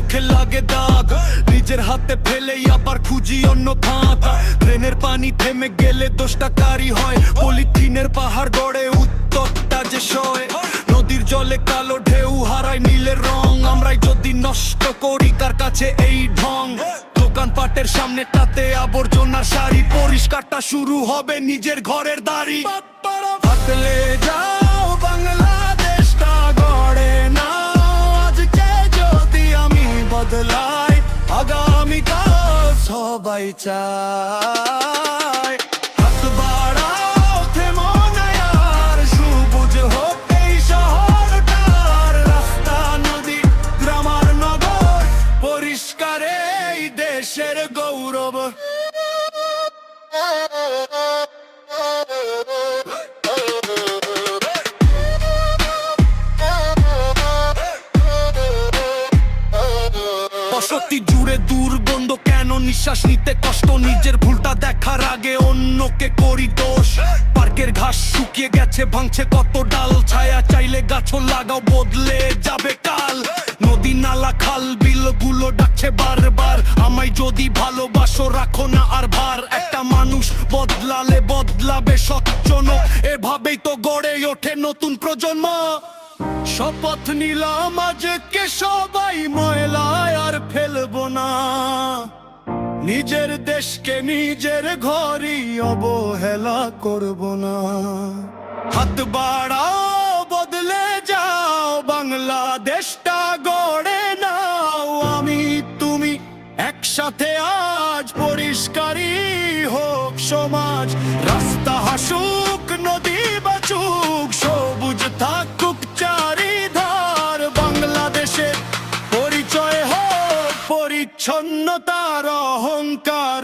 চোখে লাগে দাগ, নিজের হাতে ফেলেই আবার খুঁজি অন্য ফাঁক। ট্রেনের পানি থেমে গেলে দোষটা কারি হয়, পলিথিনের পাহাড় গড়ে উত্তরটা যে সয়। নদীর জলে কালো ঢেউ হারায় নীলের রং, আমরাই যদি নষ্ট করি কার কাছে এই ঢং। দোকানপাটের সামনে তাতে আবর্জনার সারি, পরিষ্কারটা শুরু হবে নিজের ঘরের দাঁড়ি। হাতলে যাও বাংলাদেশটা গড়ে নাও, আজকে যদি আমি বদলাই আগামীকাল সবাই চায়। হাত বাড়াও থেমো না আর, সবুজ হোক এই শহরটার, রাস্তা নদী গ্রাম আর নগর, পরিষ্কার এই দেশের গৌরব। বসতি জুড়ে দুর্গন্ধ কেন, নিঃশ্বাস নিতে কষ্ট, নিজের ভুলটা দেখার আগে অন্যকে করি দোষ। পার্কের ঘাস শুকিয়ে গেছে, ভাঙছে কত ডাল, ছায়া চাইলে গাছও লাগাও, বদলে যাবে কাল। নদী নালা খাল বিলগুলো ডাকছে বারবার, আমায় যদি ভালোবাসো রাখো না আর ভার। একটা মানুষ বদলালে বদলাবে সজ্জন, এভাবেই তো গড়ে ওঠে নতুন প্রজন্ম। শপথ নিলাম আজকে সবাই ময়লায় আর ফেলবো না, নিজের দেশকে নিজের ঘরই অবহেলা করব না। হাত বাড়াও বদলে যাও, বাংলাদেশটা গড়ে নাও, আমি তুমি একসাথে আজ, পরিষ্কারই হোক সমাজ। রাস্তা হাসুক নদী বাঁচুক, সবুজ থাকুক চারিধার, বাংলাদেশের পরিচয় হোক পরিচ্ছন্নতার অহংকার।